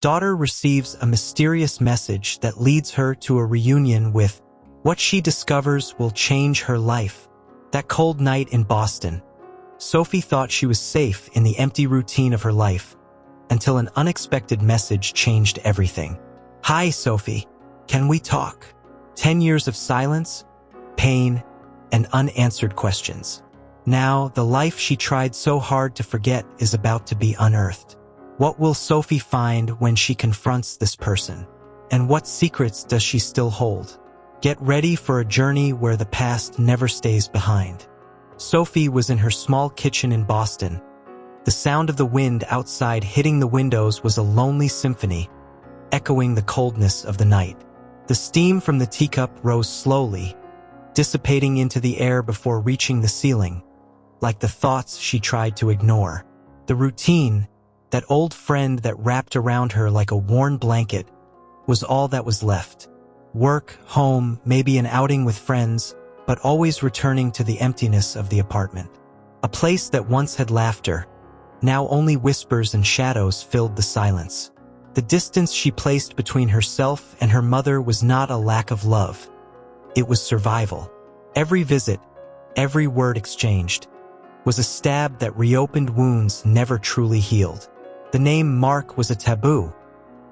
Daughter receives a mysterious message that leads her to a reunion with what she discovers will change her life. That cold night in Boston, Sophie thought she was safe in the empty routine of her life until an unexpected message changed everything. Hi, Sophie. Can we talk? 10 years of silence, pain, and unanswered questions. Now, the life she tried so hard to forget is about to be unearthed. What will Sophie find when she confronts this person? And what secrets does she still hold? Get ready for a journey where the past never stays behind. Sophie was in her small kitchen in Boston. The sound of the wind outside hitting the windows was a lonely symphony, echoing the coldness of the night. The steam from the teacup rose slowly, dissipating into the air before reaching the ceiling, like the thoughts she tried to ignore. The routine, that old friend that wrapped around her like a worn blanket, was all that was left. Work, home, maybe an outing with friends, but always returning to the emptiness of the apartment. A place that once had laughter, now only whispers and shadows filled the silence. The distance she placed between herself and her mother was not a lack of love. It was survival. Every visit, every word exchanged, was a stab that reopened wounds never truly healed. The name Mark was a taboo,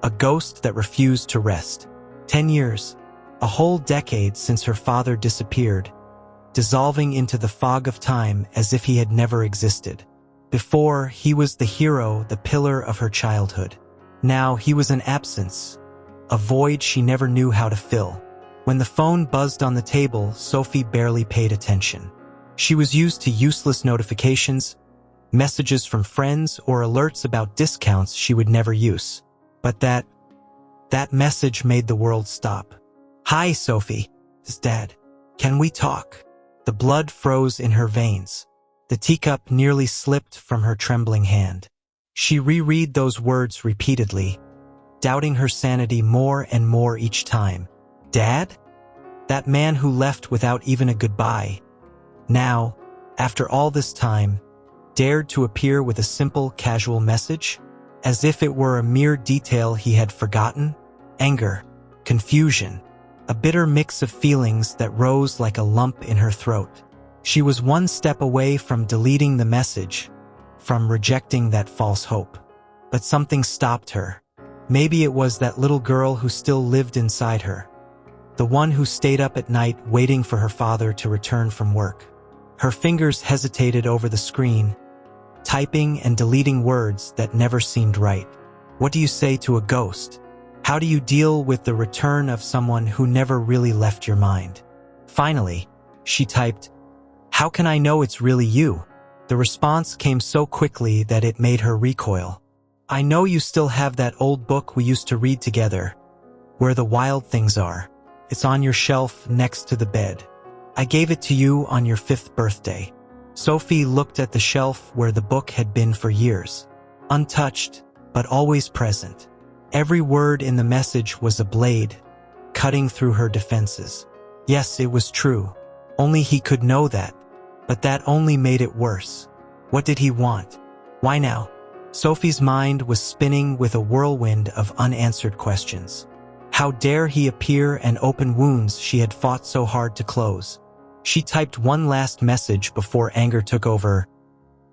a ghost that refused to rest. 10 years, a whole decade since her father disappeared, dissolving into the fog of time as if he had never existed. Before, he was the hero, the pillar of her childhood. Now he was an absence, a void she never knew how to fill. When the phone buzzed on the table, Sophie barely paid attention. She was used to useless notifications, messages from friends, or alerts about discounts she would never use. But that message made the world stop. Hi, Sophie. It's Dad. Can we talk? The blood froze in her veins. The teacup nearly slipped from her trembling hand. She reread those words repeatedly, doubting her sanity more and more each time. Dad? That man who left without even a goodbye. Now, after all this time, dared to appear with a simple, casual message, as if it were a mere detail he had forgotten. Anger, confusion, a bitter mix of feelings that rose like a lump in her throat. She was one step away from deleting the message, from rejecting that false hope. But something stopped her. Maybe it was that little girl who still lived inside her, the one who stayed up at night waiting for her father to return from work. Her fingers hesitated over the screen, typing and deleting words that never seemed right. What do you say to a ghost? How do you deal with the return of someone who never really left your mind? Finally, she typed, "How can I know it's really you?" The response came so quickly that it made her recoil. "I know you still have that old book we used to read together, Where the Wild Things Are. It's on your shelf next to the bed. I gave it to you on your 5th birthday." Sophie looked at the shelf where the book had been for years, untouched, but always present. Every word in the message was a blade, cutting through her defenses. Yes, it was true. Only he could know that, but that only made it worse. What did he want? Why now? Sophie's mind was spinning with a whirlwind of unanswered questions. How dare he appear and open wounds she had fought so hard to close? She typed one last message before anger took over.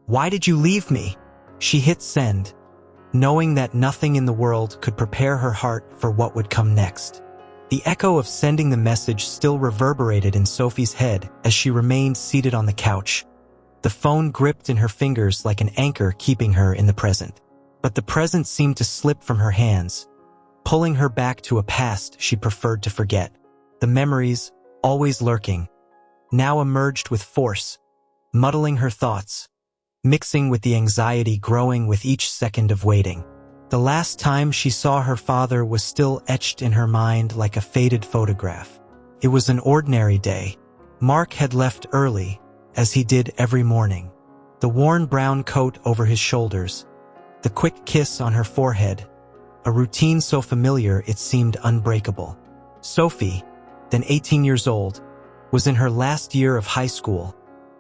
"Why did you leave me?" She hit send, knowing that nothing in the world could prepare her heart for what would come next. The echo of sending the message still reverberated in Sophie's head as she remained seated on the couch, the phone gripped in her fingers like an anchor keeping her in the present. But the present seemed to slip from her hands, pulling her back to a past she preferred to forget. The memories, always lurking, now emerged with force, muddling her thoughts, mixing with the anxiety growing with each second of waiting. The last time she saw her father was still etched in her mind like a faded photograph. It was an ordinary day. Mark had left early, as he did every morning. The worn brown coat over his shoulders, the quick kiss on her forehead, a routine so familiar it seemed unbreakable. Sophie, then 18 years old, was in her last year of high school,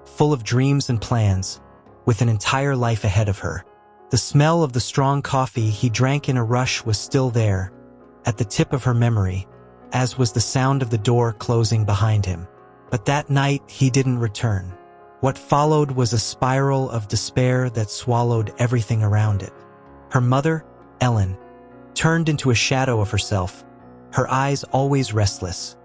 full of dreams and plans, with an entire life ahead of her. The smell of the strong coffee he drank in a rush was still there, at the tip of her memory, as was the sound of the door closing behind him. But that night he didn't return. What followed was a spiral of despair that swallowed everything around it. Her mother, Ellen, turned into a shadow of herself, her eyes always restless,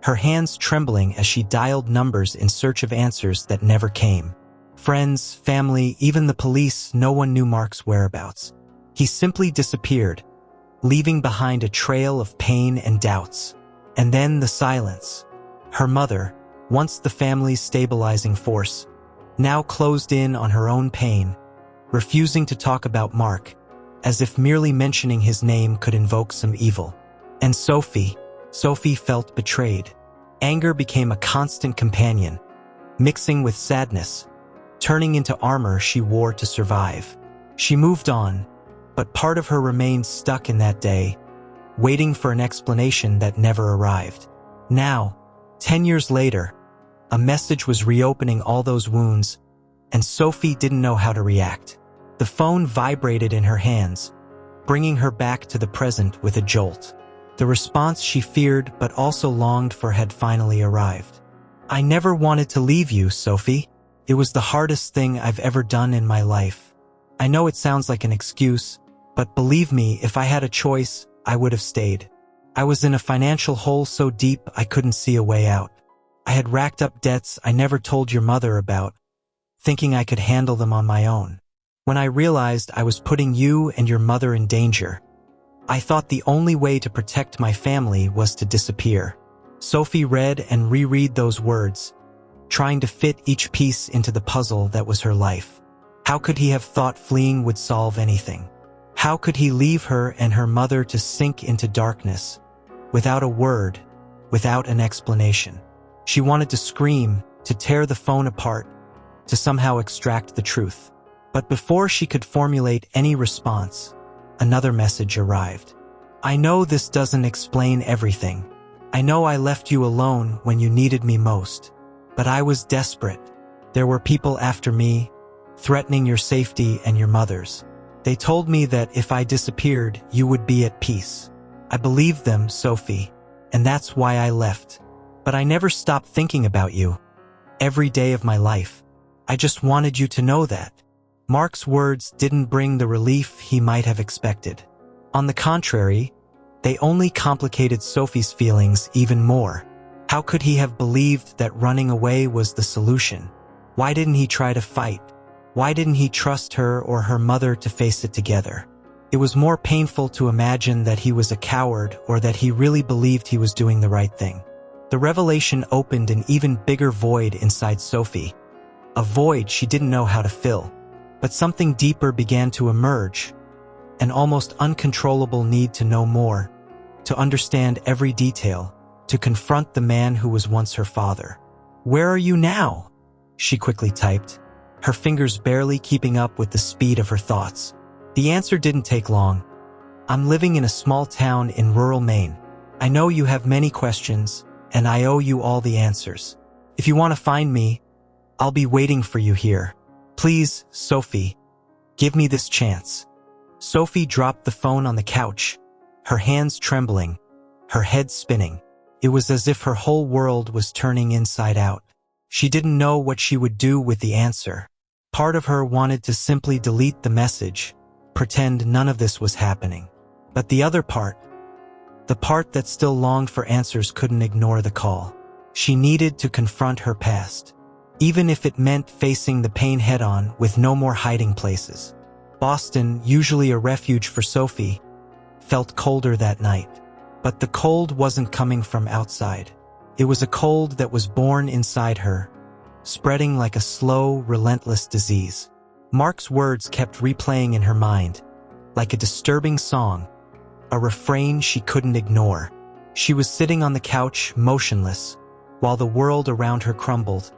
her hands trembling as she dialed numbers in search of answers that never came. Friends, family, even the police, no one knew Mark's whereabouts. He simply disappeared, leaving behind a trail of pain and doubts. And then the silence. Her mother, once the family's stabilizing force, now closed in on her own pain, refusing to talk about Mark, as if merely mentioning his name could invoke some evil. And Sophie felt betrayed. Anger became a constant companion, mixing with sadness, turning into armor she wore to survive. She moved on, but part of her remained stuck in that day, waiting for an explanation that never arrived. Now, 10 years later, a message was reopening all those wounds, and Sophie didn't know how to react. The phone vibrated in her hands, bringing her back to the present with a jolt. The response she feared but also longed for had finally arrived. "I never wanted to leave you, Sophie. It was the hardest thing I've ever done in my life. I know it sounds like an excuse, but believe me, if I had a choice, I would have stayed. I was in a financial hole so deep I couldn't see a way out. I had racked up debts I never told your mother about, thinking I could handle them on my own. When I realized I was putting you and your mother in danger, I thought the only way to protect my family was to disappear." Sophie read and reread those words, trying to fit each piece into the puzzle that was her life. How could he have thought fleeing would solve anything? How could he leave her and her mother to sink into darkness, without a word, without an explanation? She wanted to scream, to tear the phone apart, to somehow extract the truth. But before she could formulate any response, another message arrived. "I know this doesn't explain everything. I know I left you alone when you needed me most. But I was desperate. There were people after me, threatening your safety and your mother's. They told me that if I disappeared, you would be at peace. I believed them, Sophie, and that's why I left. But I never stopped thinking about you. Every day of my life. I just wanted you to know that." Mark's words didn't bring the relief he might have expected. On the contrary, they only complicated Sophie's feelings even more. How could he have believed that running away was the solution? Why didn't he try to fight? Why didn't he trust her or her mother to face it together? It was more painful to imagine that he was a coward or that he really believed he was doing the right thing. The revelation opened an even bigger void inside Sophie, a void she didn't know how to fill. But something deeper began to emerge, an almost uncontrollable need to know more, to understand every detail, to confront the man who was once her father. "Where are you now?" she quickly typed, her fingers barely keeping up with the speed of her thoughts. The answer didn't take long. "I'm living in a small town in rural Maine. I know you have many questions, and I owe you all the answers. If you want to find me, I'll be waiting for you here. Please, Sophie, give me this chance." Sophie dropped the phone on the couch, her hands trembling, her head spinning. It was as if her whole world was turning inside out. She didn't know what she would do with the answer. Part of her wanted to simply delete the message, pretend none of this was happening. But the other part, the part that still longed for answers, couldn't ignore the call. She needed to confront her past, even if it meant facing the pain head-on with no more hiding places. Boston, usually a refuge for Sophie, felt colder that night. But the cold wasn't coming from outside. It was a cold that was born inside her, spreading like a slow, relentless disease. Mark's words kept replaying in her mind, like a disturbing song, a refrain she couldn't ignore. She was sitting on the couch, motionless, while the world around her crumbled,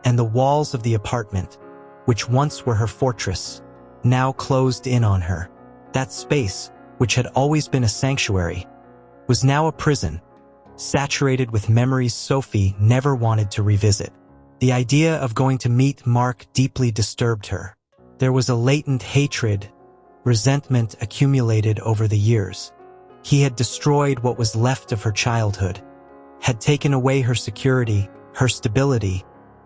and the walls of the apartment, which once were her fortress, now closed in on her. That space, which had always been a sanctuary, was now a prison, saturated with memories Sophie never wanted to revisit. The idea of going to meet Mark deeply disturbed her. There was a latent hatred, resentment accumulated over the years. He had destroyed what was left of her childhood, had taken away her security, her stability,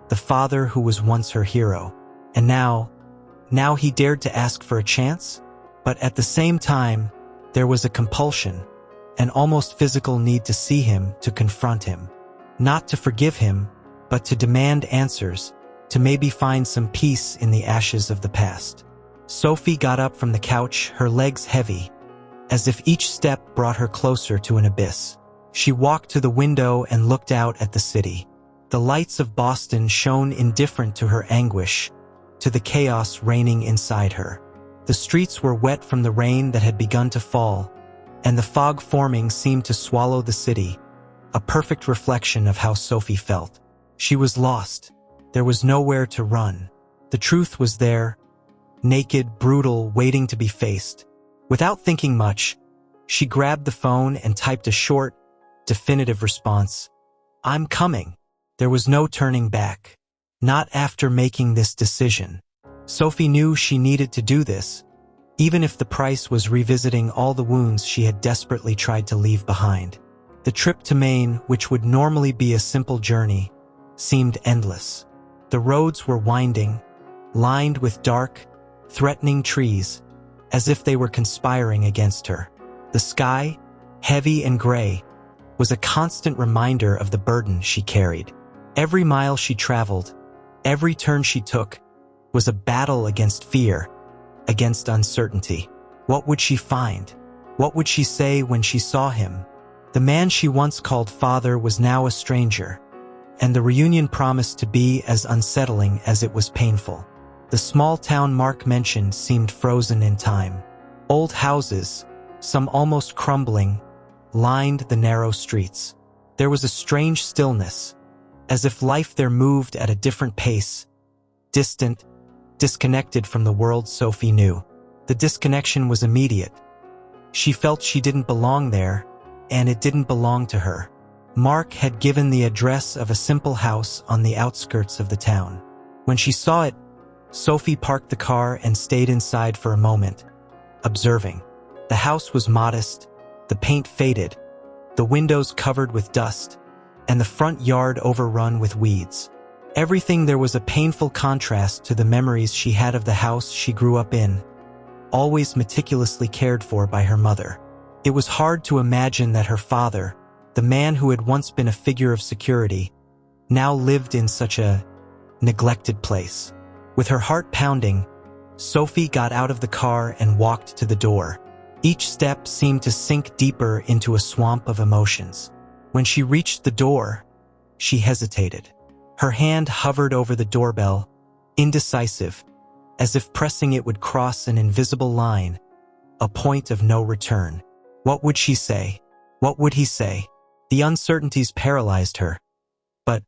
the father who was once her hero. And now he dared to ask for a chance? But at the same time, there was a compulsion, an almost physical need to see him, to confront him. Not to forgive him, but to demand answers, to maybe find some peace in the ashes of the past. Sophie got up from the couch, her legs heavy, as if each step brought her closer to an abyss. She walked to the window and looked out at the city. The lights of Boston shone indifferent to her anguish, to the chaos reigning inside her. The streets were wet from the rain that had begun to fall, and the fog forming seemed to swallow the city, a perfect reflection of how Sophie felt. She was lost. There was nowhere to run. The truth was there, naked, brutal, waiting to be faced. Without thinking much, she grabbed the phone and typed a short, definitive response. "I'm coming." There was no turning back. Not after making this decision. Sophie knew she needed to do this, even if the price was revisiting all the wounds she had desperately tried to leave behind. The trip to Maine, which would normally be a simple journey, seemed endless. The roads were winding, lined with dark, threatening trees, as if they were conspiring against her. The sky, heavy and gray, was a constant reminder of the burden she carried. Every mile she traveled, every turn she took, was a battle against fear, against uncertainty. What would she find? What would she say when she saw him? The man she once called father was now a stranger, and the reunion promised to be as unsettling as it was painful. The small town Mark mentioned seemed frozen in time. Old houses, some almost crumbling, lined the narrow streets. There was a strange stillness, as if life there moved at a different pace, distant, disconnected from the world Sophie knew. The disconnection was immediate. She felt she didn't belong there, and it didn't belong to her. Mark had given the address of a simple house on the outskirts of the town. When she saw it, Sophie parked the car and stayed inside for a moment, observing. The house was modest, the paint faded, the windows covered with dust, and the front yard overrun with weeds. Everything there was a painful contrast to the memories she had of the house she grew up in, always meticulously cared for by her mother. It was hard to imagine that her father, the man who had once been a figure of security, now lived in such a neglected place. With her heart pounding, Sophie got out of the car and walked to the door. Each step seemed to sink deeper into a swamp of emotions. When she reached the door, she hesitated. Her hand hovered over the doorbell, indecisive, as if pressing it would cross an invisible line, a point of no return. What would she say? What would he say? The uncertainties paralyzed her. But,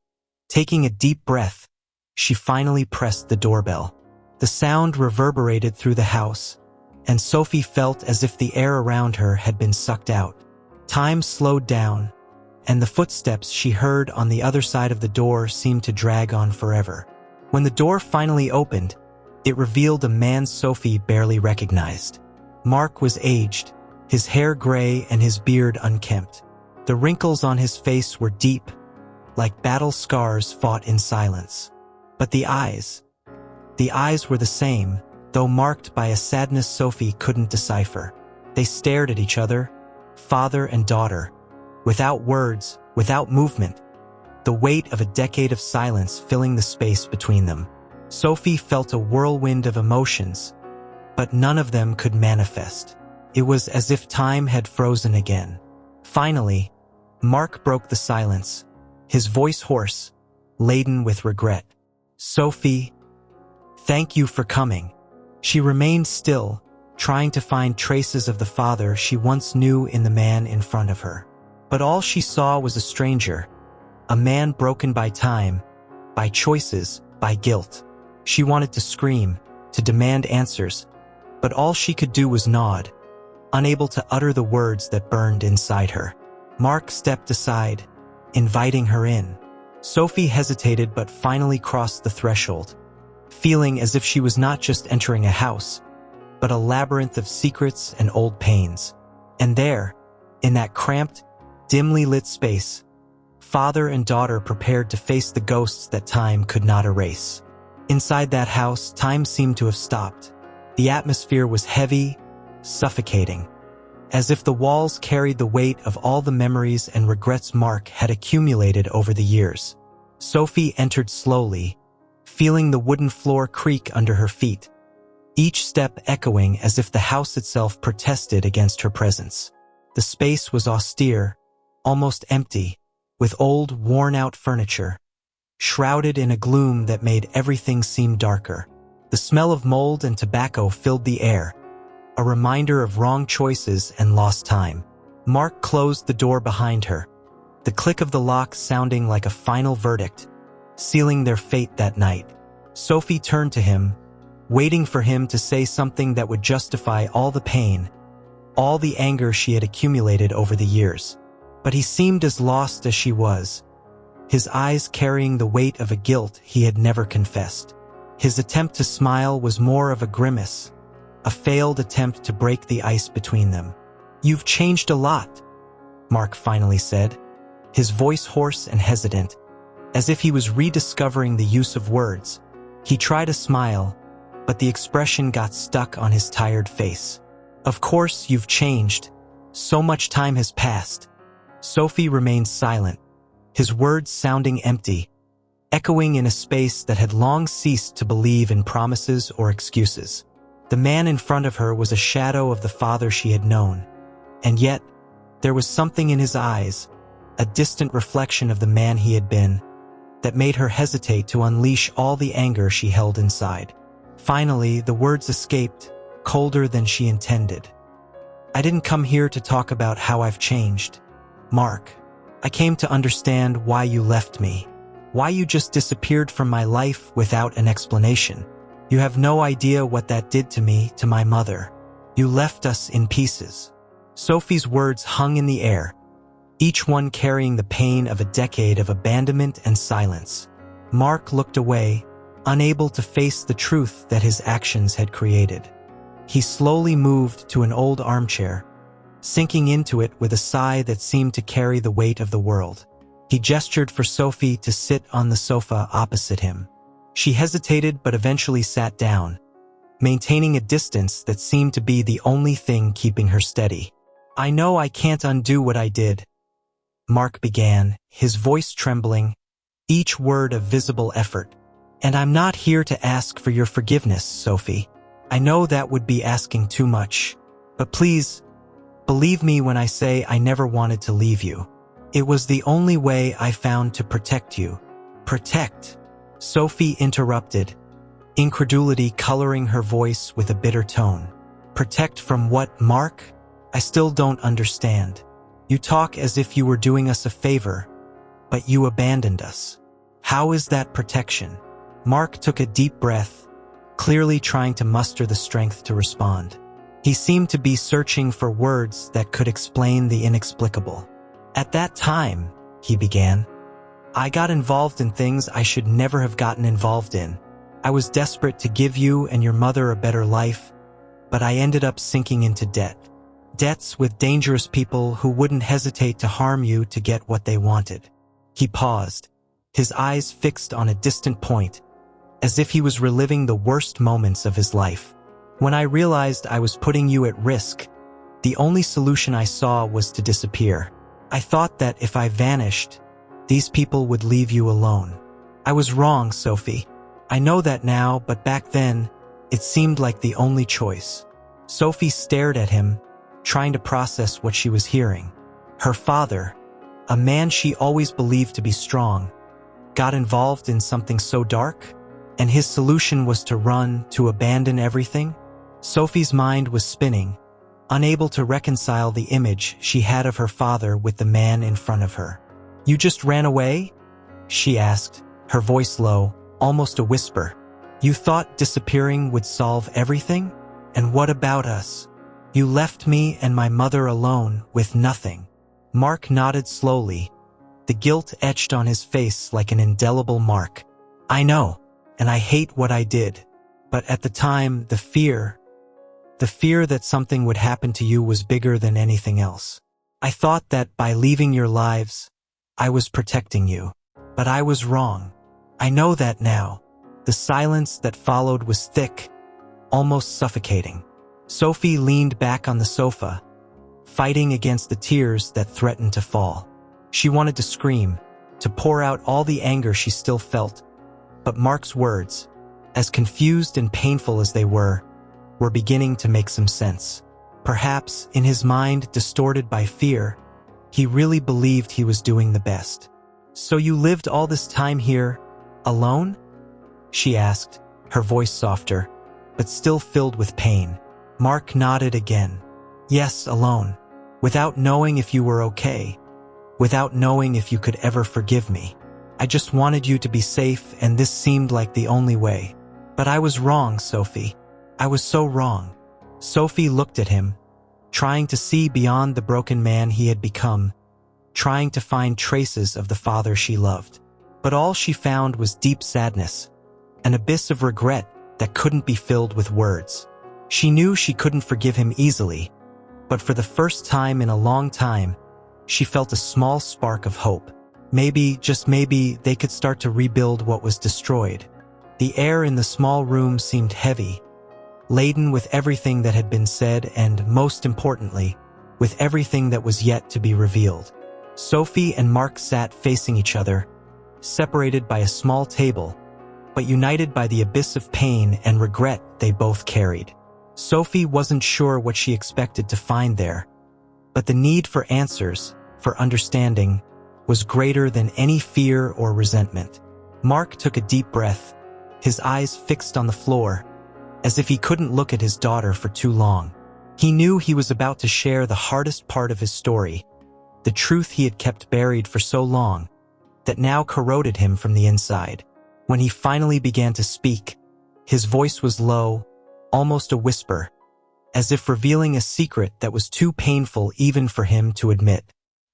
taking a deep breath, she finally pressed the doorbell. The sound reverberated through the house, and Sophie felt as if the air around her had been sucked out. Time slowed down, and the footsteps she heard on the other side of the door seemed to drag on forever. When the door finally opened, it revealed a man Sophie barely recognized. Mark was aged, his hair gray and his beard unkempt. The wrinkles on his face were deep, like battle scars fought in silence. But the eyes were the same, though marked by a sadness Sophie couldn't decipher. They stared at each other, father and daughter, without words, without movement, the weight of a decade of silence filling the space between them. Sophie felt a whirlwind of emotions, but none of them could manifest. It was as if time had frozen again. Finally, Mark broke the silence, his voice hoarse, laden with regret. "Sophie, thank you for coming." She remained still, trying to find traces of the father she once knew in the man in front of her. But all she saw was a stranger, a man broken by time, by choices, by guilt. She wanted to scream, to demand answers, but all she could do was nod, unable to utter the words that burned inside her. Mark stepped aside, inviting her in. Sophie hesitated but finally crossed the threshold, feeling as if she was not just entering a house, but a labyrinth of secrets and old pains. And there, in that cramped, dimly lit space, father and daughter prepared to face the ghosts that time could not erase. Inside that house, time seemed to have stopped. The atmosphere was heavy, suffocating, as if the walls carried the weight of all the memories and regrets Mark had accumulated over the years. Sophie entered slowly, feeling the wooden floor creak under her feet, each step echoing as if the house itself protested against her presence. The space was austere, almost empty, with old, worn-out furniture, shrouded in a gloom that made everything seem darker. The smell of mold and tobacco filled the air, a reminder of wrong choices and lost time. Mark closed the door behind her, the click of the lock sounding like a final verdict, sealing their fate that night. Sophie turned to him, waiting for him to say something that would justify all the pain, all the anger she had accumulated over the years. But he seemed as lost as she was, his eyes carrying the weight of a guilt he had never confessed. His attempt to smile was more of a grimace, a failed attempt to break the ice between them. "You've changed a lot," Mark finally said, his voice hoarse and hesitant, as if he was rediscovering the use of words. He tried a smile, but the expression got stuck on his tired face. "Of course you've changed. So much time has passed." Sophie remained silent, his words sounding empty, echoing in a space that had long ceased to believe in promises or excuses. The man in front of her was a shadow of the father she had known, and yet there was something in his eyes, a distant reflection of the man he had been, that made her hesitate to unleash all the anger she held inside. Finally, the words escaped, colder than she intended. "I didn't come here to talk about how I've changed, Mark. I came to understand why you left me, why you just disappeared from my life without an explanation. You have no idea what that did to me, to my mother. You left us in pieces." Sophie's words hung in the air, each one carrying the pain of a decade of abandonment and silence. Mark looked away, unable to face the truth that his actions had created. He slowly moved to an old armchair, sinking into it with a sigh that seemed to carry the weight of the world. He gestured for Sophie to sit on the sofa opposite him. She hesitated but eventually sat down, maintaining a distance that seemed to be the only thing keeping her steady. "I know I can't undo what I did," Mark began, his voice trembling, each word a visible effort. "And I'm not here to ask for your forgiveness, Sophie. I know that would be asking too much. But please, believe me when I say I never wanted to leave you. It was the only way I found to protect you." "Protect?" Sophie interrupted, incredulity coloring her voice with a bitter tone. "Protect from what, Mark? I still don't understand. You talk as if you were doing us a favor, but you abandoned us. How is that protection?" Mark took a deep breath, clearly trying to muster the strength to respond. He seemed to be searching for words that could explain the inexplicable. "At that time," he began, "I got involved in things I should never have gotten involved in. I was desperate to give you and your mother a better life, but I ended up sinking into debt. Debts with dangerous people who wouldn't hesitate to harm you to get what they wanted." He paused, his eyes fixed on a distant point, as if he was reliving the worst moments of his life. "When I realized I was putting you at risk, the only solution I saw was to disappear. I thought that if I vanished, these people would leave you alone. I was wrong, Sophie. I know that now, but back then, it seemed like the only choice." Sophie stared at him, trying to process what she was hearing. Her father, a man she always believed to be strong, got involved in something so dark? And his solution was to run, to abandon everything? Sophie's mind was spinning, unable to reconcile the image she had of her father with the man in front of her. "You just ran away?" she asked, her voice low, almost a whisper. "You thought disappearing would solve everything? And what about us? You left me and my mother alone with nothing." Mark nodded slowly, the guilt etched on his face like an indelible mark. "I know, and I hate what I did. But at the time, the fear, The fear that something would happen to you was bigger than anything else. I thought that by leaving your lives, I was protecting you. But I was wrong. I know that now. The silence that followed was thick, almost suffocating. Sophie leaned back on the sofa, fighting against the tears that threatened to fall. She wanted to scream, to pour out all the anger she still felt. But Mark's words, as confused and painful as they were beginning to make some sense. Perhaps, in his mind distorted by fear, he really believed he was doing the best. "So you lived all this time here, alone?" she asked, her voice softer, but still filled with pain. Mark nodded again. "Yes, alone. Without knowing if you were okay. Without knowing if you could ever forgive me. I just wanted you to be safe, and this seemed like the only way. But I was wrong, Sophie. I was so wrong." Sophie looked at him, trying to see beyond the broken man he had become, trying to find traces of the father she loved. But all she found was deep sadness, an abyss of regret that couldn't be filled with words. She knew she couldn't forgive him easily, but for the first time in a long time, she felt a small spark of hope. Maybe, just maybe, they could start to rebuild what was destroyed. The air in the small room seemed heavy, laden with everything that had been said and, most importantly, with everything that was yet to be revealed. Sophie and Mark sat facing each other, separated by a small table, but united by the abyss of pain and regret they both carried. Sophie wasn't sure what she expected to find there, but the need for answers, for understanding, was greater than any fear or resentment. Mark took a deep breath, his eyes fixed on the floor, as if he couldn't look at his daughter for too long. He knew he was about to share the hardest part of his story, the truth he had kept buried for so long, that now corroded him from the inside. When he finally began to speak, his voice was low, almost a whisper, as if revealing a secret that was too painful even for him to admit.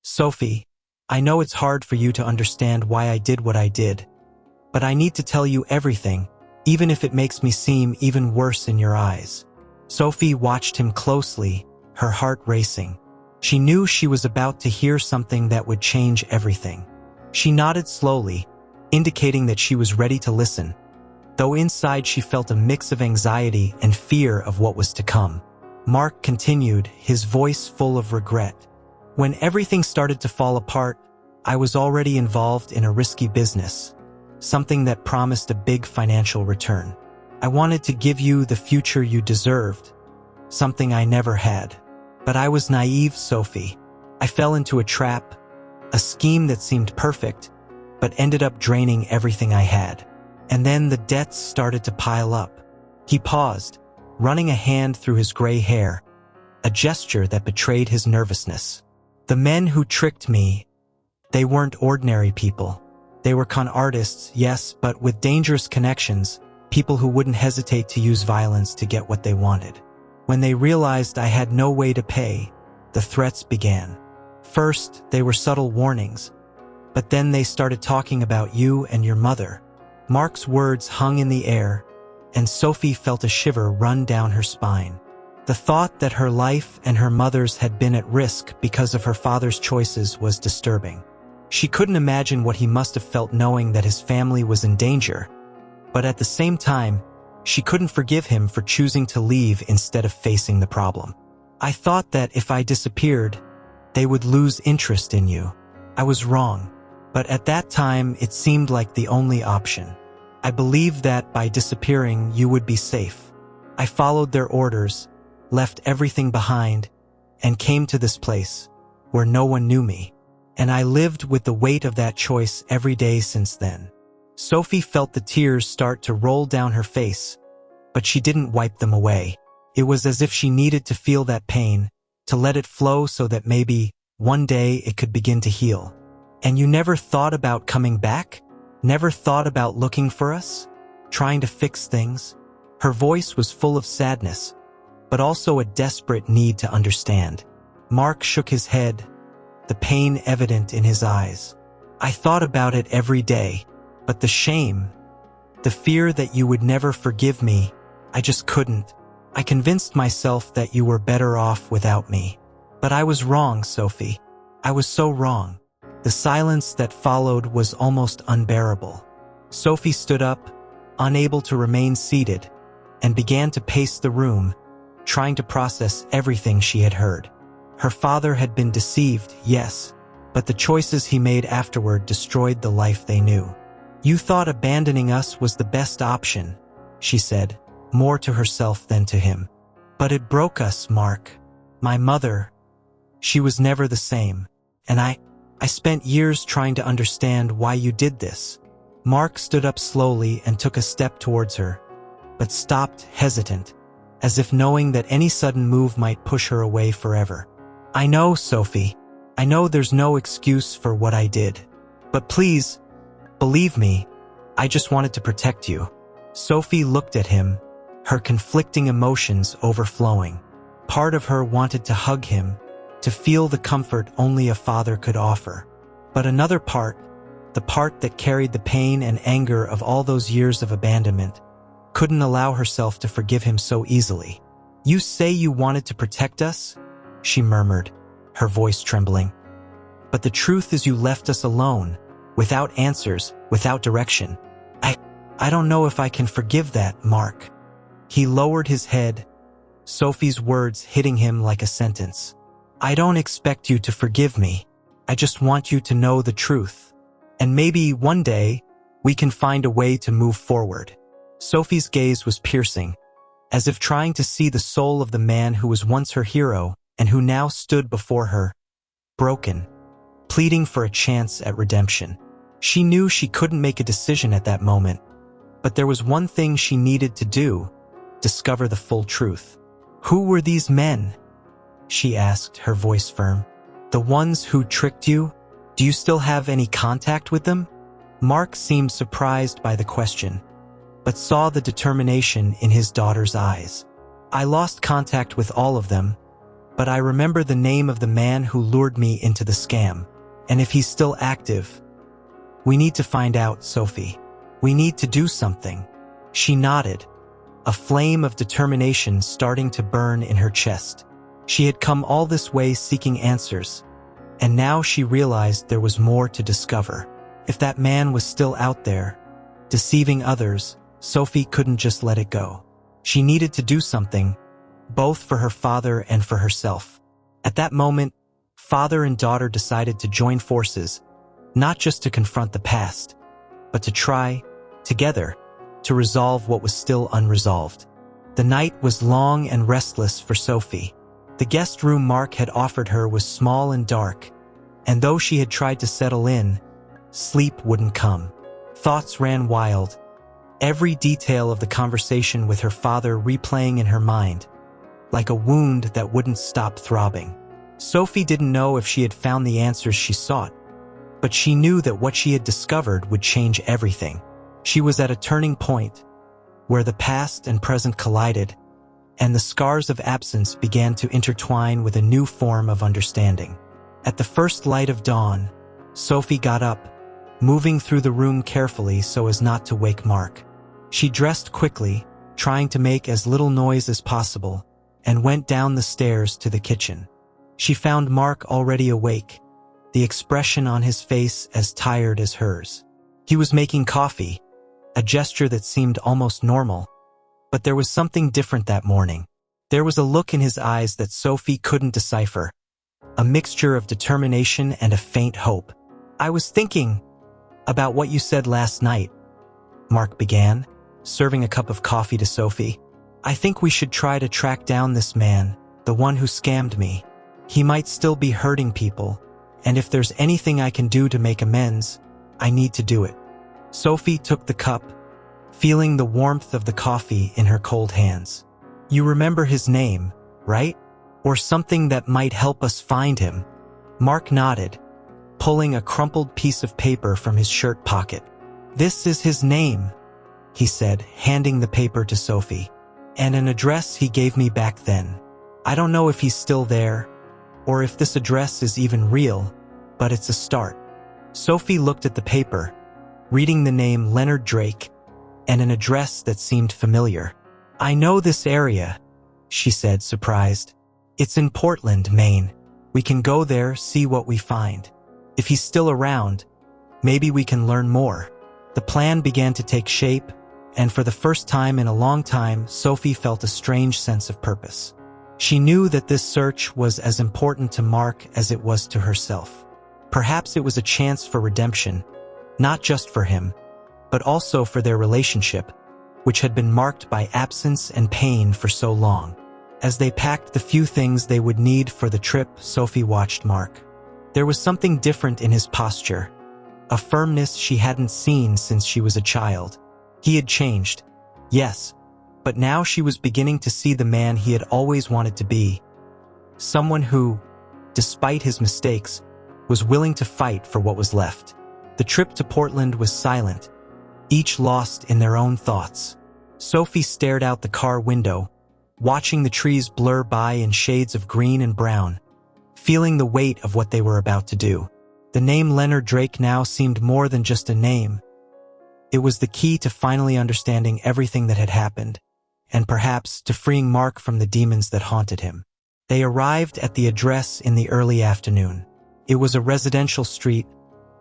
"Sophie, I know it's hard for you to understand why I did what I did, but I need to tell you everything, even if it makes me seem even worse in your eyes." Sophie watched him closely, her heart racing. She knew she was about to hear something that would change everything. She nodded slowly, indicating that she was ready to listen, though inside she felt a mix of anxiety and fear of what was to come. Mark continued, his voice full of regret. "When everything started to fall apart, I was already involved in a risky business, something that promised a big financial return. I wanted to give you the future you deserved, something I never had. But I was naive, Sophie. I fell into a trap, a scheme that seemed perfect, but ended up draining everything I had. And then the debts started to pile up." He paused, running a hand through his gray hair, a gesture that betrayed his nervousness. "The men who tricked me, they weren't ordinary people. They were con artists, yes, but with dangerous connections, people who wouldn't hesitate to use violence to get what they wanted. When they realized I had no way to pay, the threats began. First, they were subtle warnings, but then they started talking about you and your mother." Mark's words hung in the air, and Sophie felt a shiver run down her spine. The thought that her life and her mother's had been at risk because of her father's choices was disturbing. She couldn't imagine what he must have felt knowing that his family was in danger, but at the same time, she couldn't forgive him for choosing to leave instead of facing the problem. "I thought that if I disappeared, they would lose interest in you. I was wrong, but at that time it seemed like the only option. I believed that by disappearing you would be safe. I followed their orders, left everything behind, and came to this place, where no one knew me. And I lived with the weight of that choice every day since then." Sophie felt the tears start to roll down her face, but she didn't wipe them away. It was as if she needed to feel that pain, to let it flow so that maybe, one day, it could begin to heal. "And you never thought about coming back? Never thought about looking for us? Trying to fix things?" Her voice was full of sadness, but also a desperate need to understand. Mark shook his head, the pain evident in his eyes. "I thought about it every day, but the shame, the fear that you would never forgive me, I just couldn't. I convinced myself that you were better off without me. But I was wrong, Sophie. I was so wrong. The silence that followed was almost unbearable. Sophie stood up, unable to remain seated, and began to pace the room, trying to process everything she had heard. Her father had been deceived, yes, but the choices he made afterward destroyed the life they knew. You thought abandoning us was the best option, she said, more to herself than to him. But it broke us, Mark. My mother, she was never the same, and I spent years trying to understand why you did this. Mark stood up slowly and took a step towards her, but stopped hesitant, as if knowing that any sudden move might push her away forever. I know, Sophie. I know there's no excuse for what I did. But please, believe me, I just wanted to protect you. Sophie looked at him, her conflicting emotions overflowing. Part of her wanted to hug him, to feel the comfort only a father could offer. But another part, the part that carried the pain and anger of all those years of abandonment, couldn't allow herself to forgive him so easily. You say you wanted to protect us? She murmured, her voice trembling. But the truth is you left us alone, without answers, without direction. I don't know if I can forgive that, Mark. He lowered his head, Sophie's words hitting him like a sentence. I don't expect you to forgive me. I just want you to know the truth. And maybe one day, we can find a way to move forward. Sophie's gaze was piercing, as if trying to see the soul of the man who was once her hero and who now stood before her, broken, pleading for a chance at redemption. She knew she couldn't make a decision at that moment, but there was one thing she needed to do: discover the full truth. Who were these men? She asked, her voice firm. The ones who tricked you? Do you still have any contact with them? Mark seemed surprised by the question, but saw the determination in his daughter's eyes. I lost contact with all of them, but I remember the name of the man who lured me into the scam. And if he's still active, we need to find out, Sophie. We need to do something. She nodded, a flame of determination starting to burn in her chest. She had come all this way seeking answers, and now she realized there was more to discover. If that man was still out there, deceiving others, Sophie couldn't just let it go. She needed to do something, both for her father and for herself. At that moment, father and daughter decided to join forces, not just to confront the past, but to try, together, to resolve what was still unresolved. The night was long and restless for Sophie. The guest room Mark had offered her was small and dark, and though she had tried to settle in, sleep wouldn't come. Thoughts ran wild, every detail of the conversation with her father replaying in her mind, like a wound that wouldn't stop throbbing. Sophie didn't know if she had found the answers she sought, but she knew that what she had discovered would change everything. She was at a turning point, where the past and present collided, and the scars of absence began to intertwine with a new form of understanding. At the first light of dawn, Sophie got up, moving through the room carefully so as not to wake Mark. She dressed quickly, trying to make as little noise as possible, and went down the stairs to the kitchen. She found Mark already awake, the expression on his face as tired as hers. He was making coffee, a gesture that seemed almost normal, but there was something different that morning. There was a look in his eyes that Sophie couldn't decipher, a mixture of determination and a faint hope. I was thinking about what you said last night, Mark began, serving a cup of coffee to Sophie. I think we should try to track down this man, the one who scammed me. He might still be hurting people, and if there's anything I can do to make amends, I need to do it. Sophie took the cup, feeling the warmth of the coffee in her cold hands. You remember his name, right? Or something that might help us find him? Mark nodded, pulling a crumpled piece of paper from his shirt pocket. This is his name, he said, handing the paper to Sophie. And an address he gave me back then. I don't know if he's still there, or if this address is even real, but it's a start. Sophie looked at the paper, reading the name Leonard Drake, and an address that seemed familiar. I know this area, she said, surprised. It's in Portland, Maine. We can go there, see what we find. If he's still around, maybe we can learn more. The plan began to take shape, and for the first time in a long time, Sophie felt a strange sense of purpose. She knew that this search was as important to Mark as it was to herself. Perhaps it was a chance for redemption, not just for him, but also for their relationship, which had been marked by absence and pain for so long. As they packed the few things they would need for the trip, Sophie watched Mark. There was something different in his posture, a firmness she hadn't seen since she was a child. He had changed, yes, but now she was beginning to see the man he had always wanted to be. Someone who, despite his mistakes, was willing to fight for what was left. The trip to Portland was silent, each lost in their own thoughts. Sophie stared out the car window, watching the trees blur by in shades of green and brown, feeling the weight of what they were about to do. The name Leonard Drake now seemed more than just a name. It was the key to finally understanding everything that had happened, and perhaps to freeing Mark from the demons that haunted him. They arrived at the address in the early afternoon. It was a residential street,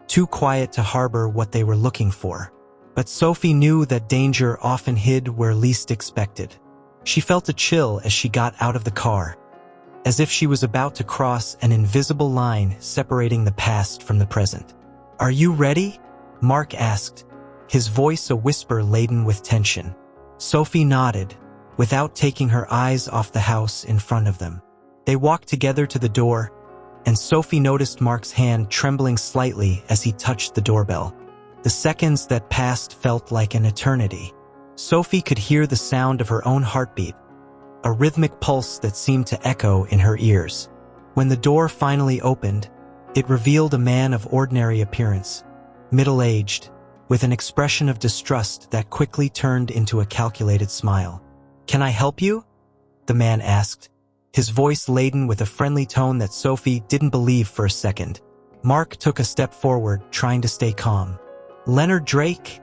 too quiet to harbor what they were looking for. But Sophie knew that danger often hid where least expected. She felt a chill as she got out of the car, as if she was about to cross an invisible line separating the past from the present. "Are you ready?" Mark asked, his voice a whisper laden with tension. Sophie nodded, without taking her eyes off the house in front of them. They walked together to the door, and Sophie noticed Mark's hand trembling slightly as he touched the doorbell. The seconds that passed felt like an eternity. Sophie could hear the sound of her own heartbeat, a rhythmic pulse that seemed to echo in her ears. When the door finally opened, it revealed a man of ordinary appearance, middle-aged, with an expression of distrust that quickly turned into a calculated smile. "Can I help you?" the man asked, his voice laden with a friendly tone that Sophie didn't believe for a second. Mark took a step forward, trying to stay calm. "Leonard Drake?"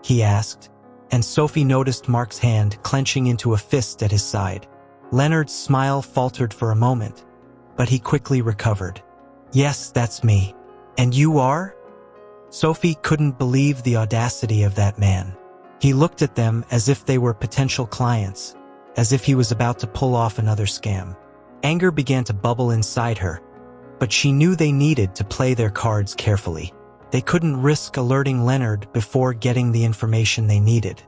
he asked, and Sophie noticed Mark's hand clenching into a fist at his side. Leonard's smile faltered for a moment, but he quickly recovered. "Yes, that's me. And you are?" Sophie couldn't believe the audacity of that man. He looked at them as if they were potential clients, as if he was about to pull off another scam. Anger began to bubble inside her, but she knew they needed to play their cards carefully. They couldn't risk alerting Leonard before getting the information they needed.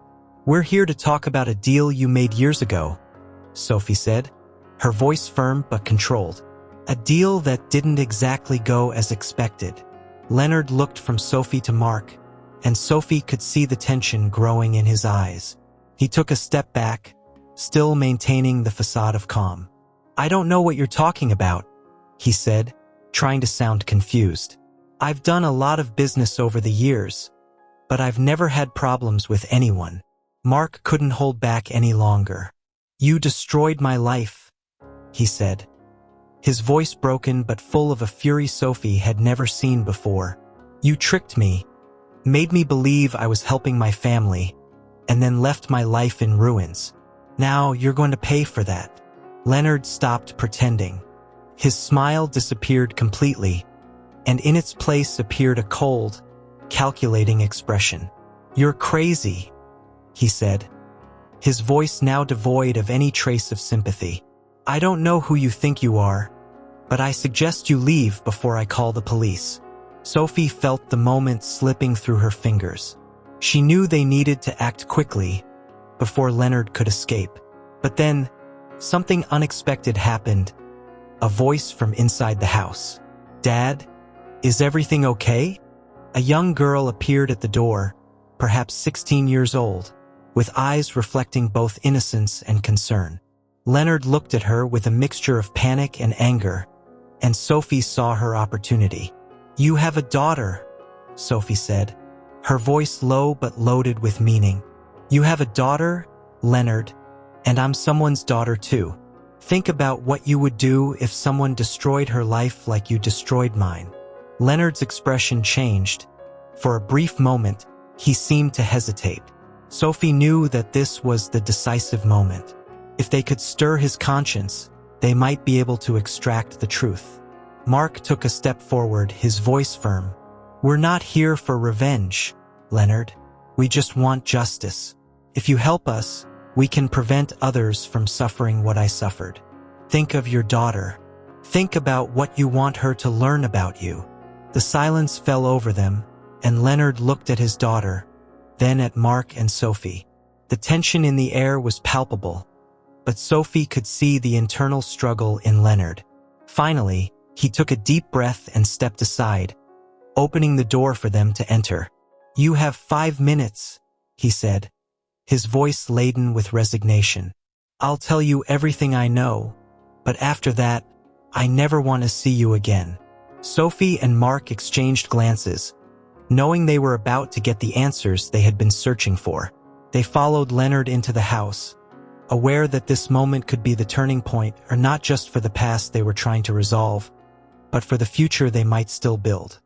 "We're here to talk about a deal you made years ago," Sophie said, her voice firm but controlled. "A deal that didn't exactly go as expected." Leonard looked from Sophie to Mark, and Sophie could see the tension growing in his eyes. He took a step back, still maintaining the facade of calm. "I don't know what you're talking about," he said, trying to sound confused. "I've done a lot of business over the years, but I've never had problems with anyone." Mark couldn't hold back any longer. "You destroyed my life," he said, his voice broken but full of a fury Sophie had never seen before. "You tricked me, made me believe I was helping my family, and then left my life in ruins. Now you're going to pay for that." Leonard stopped pretending. His smile disappeared completely, and in its place appeared a cold, calculating expression. "You're crazy," he said, his voice now devoid of any trace of sympathy. "I don't know who you think you are, but I suggest you leave before I call the police." Sophie felt the moment slipping through her fingers. She knew they needed to act quickly before Leonard could escape. But then, something unexpected happened, a voice from inside the house. "Dad, is everything okay?" A young girl appeared at the door, perhaps 16 years old, with eyes reflecting both innocence and concern. Leonard looked at her with a mixture of panic and anger, and Sophie saw her opportunity. "You have a daughter," Sophie said, her voice low but loaded with meaning. "You have a daughter, Leonard, and I'm someone's daughter too. Think about what you would do if someone destroyed her life like you destroyed mine." Leonard's expression changed. For a brief moment, he seemed to hesitate. Sophie knew that this was the decisive moment. If they could stir his conscience, they might be able to extract the truth. Mark took a step forward, his voice firm. "We're not here for revenge, Leonard. We just want justice. If you help us, we can prevent others from suffering what I suffered. Think of your daughter. Think about what you want her to learn about you." The silence fell over them, and Leonard looked at his daughter, then at Mark and Sophie. The tension in the air was palpable, but Sophie could see the internal struggle in Leonard. Finally, he took a deep breath and stepped aside, opening the door for them to enter. "You have 5 minutes," he said, his voice laden with resignation. "I'll tell you everything I know, but after that, I never want to see you again." Sophie and Mark exchanged glances, knowing they were about to get the answers they had been searching for. They followed Leonard into the house, aware that this moment could be the turning point, or not just for the past they were trying to resolve, but for the future they might still build.